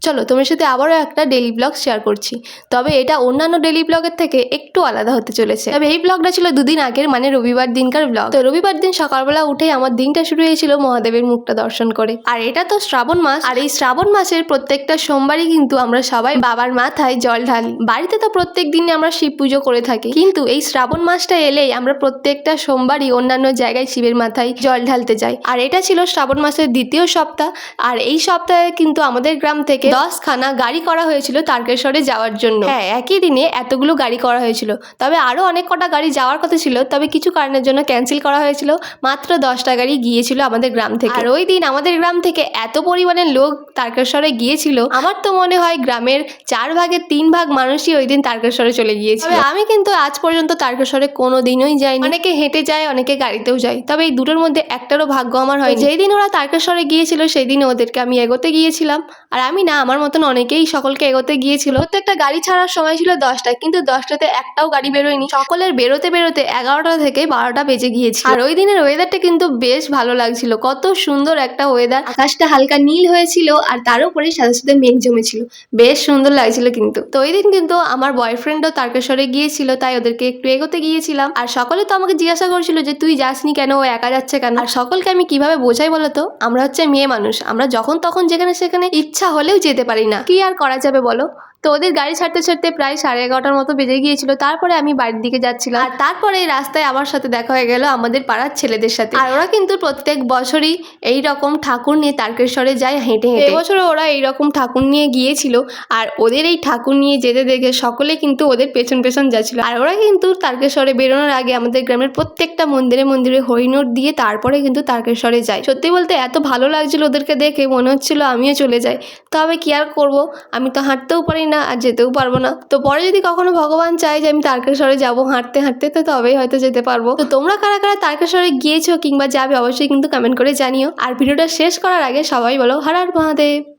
চলো তোমার সাথে আবারও একটা ডেইলি ব্লগ শেয়ার করছি। তবে এটা অন্যান্য ডেইলি ব্লগের থেকে একটু আলাদা হতে চলেছে। তবে এই ব্লগটা ছিল দুদিন আগের, মানে রবিবার দিনকার ব্লগ। তো রবিবার দিন সকালবেলা উঠেই আমার দিনটা শুরু হয়েছিল মহাদেবের মুখটা দর্শন করে। আর এটা তো শ্রাবণ মাস, আর এই শ্রাবণ মাসের প্রত্যেকটা সোমবারই কিন্তু আমরা সবাই বাবার মাথায় জল ঢালি। বাড়িতে তো প্রত্যেক দিনে আমরা শিব পুজো করে থাকি, কিন্তু এই শ্রাবণ মাসটা এলেই আমরা প্রত্যেকটা সোমবারই অন্যান্য জায়গায় শিবের মাথায় জল ঢালতে যাই। আর এটা ছিল শ্রাবণ মাসের দ্বিতীয় সপ্তাহ। আর এই সপ্তাহে কিন্তু আমাদের গ্রাম থেকে 10খানা গাড়ি করা হয়েছিল তারকেশ্বরে যাওয়ার জন্য। হ্যাঁ, একই দিনে এতগুলো গাড়ি করা হয়েছিল। তবে আরো অনেক কটা গাড়ি যাওয়ার কথা ছিল, তবে কিছু কারণের জন্য ক্যান্সেল করা হয়েছিল। মাত্র 10টা গাড়ি গিয়েছিল আমাদের গ্রাম থেকে। আর ওই দিন আমাদের গ্রাম থেকে এত পরিমাণে লোক তারকেশ্বরে গিয়েছিল, আমার তো মনে হয় গ্রামের 4 ভাগের 3 ভাগ মানুষই ওই দিন তারকেশ্বরে চলে গিয়েছিল। তবে আমি কিন্তু আজ পর্যন্ত তারকেশ্বরে কোনো দিনই যাইনি। অনেকে হেঁটে যায়, অনেকে গাড়িতেও যায়, তবে এই দুটোর মধ্যে একটারও ভাগ্য আমার হয়। যেই দিন ওরা তারকেশ্বরে গিয়েছিল সেই দিন ওদেরকে আমি এগোতে গিয়েছিলাম। আর আমি না, আমার মতন অনেকেই সকলকে এগোতে গিয়েছিল। প্রত্যেকটা গাড়ি ছাড়ার সময় ছিল 10টা, কিন্তু 10টাতে একটাও গাড়ি বেরোয়নি। সকলের বেরোতে বেরোতে 11টা থেকে 12টা বেজে গিয়েছিল। আর ওই দিনের ওয়েদারটা কিন্তু বেশ ভালো লাগছিল। কত সুন্দর একটা ওয়েদার, আকাশটা হালকা নীল হয়েছিল আর তার উপরে সাথে সাথে মেঘ জমেছিল, বেশ সুন্দর লাগছিল। কিন্তু তো ওই দিন কিন্তু আমার বয়ফ্রেন্ডও তারকেশ্বরে গিয়েছিল, তাই ওদেরকে একটু এগোতে গিয়েছিলাম। আর সকলে তো আমাকে জিজ্ঞাসা করছিল যে তুই যাসনি কেন, ও একা যাচ্ছে কেন। আর সকলকে আমি কিভাবে বোঝাই বলতো, আমরা হচ্ছে মেয়ে মানুষ, আমরা যখন তখন যেখানে সেখানে ইচ্ছা হলেও যেতে পারি না, কি আর করা যাবে বলো। তো ওদের গাড়ি ছাড়তে ছাড়তে প্রায় 11:30টার মতো বেজে গিয়েছিল। তারপরে আমি বাড়ির দিকে যাচ্ছিলাম, আর তারপরে রাস্তায় আমার সাথে দেখা হয়ে গেল আমাদের পাড়ার ছেলেদের সাথে। আর ওরা কিন্তু প্রত্যেক বছরই এই রকম ঠাকুর নিয়ে তারকেশ্বরে যায় হেঁটে হেঁটে। এবছরও ওরা এইরকম ঠাকুর নিয়ে গিয়েছিল, আর ওদের এই ঠাকুর নিয়ে যেতে দেখে সকলে কিন্তু ওদের পেছন পেছন যাচ্ছিল। আর ওরা কিন্তু তারকেশ্বরে বেরোনোর আগে আমাদের গ্রামের প্রত্যেকটা মন্দিরে মন্দিরে হরিনোট দিয়ে তারপরে কিন্তু তারকেশ্বরে যায়। সত্যি বলতে এত ভালো লাগছিল ওদেরকে দেখে, মনে হচ্ছিল আমিও চলে যাই। তবে কি আর করবো, আমি তো হাঁটতেও পারি না আর যেতেও পারবো না। তো পরে যদি কখনো ভগবান চায় যে আমি তারকেশ্বরে যাবো হাঁটতে হাঁটতে, তো তবেই হয়তো যেতে পারবো। তো তোমরা কারা কারা তারকেশ্বরে গিয়েছো কিংবা যাবে অবশ্যই কিন্তু কমেন্ট করে জানিও। আর ভিডিওটা শেষ করার আগে সবাই বলো হর হর মহাদেব।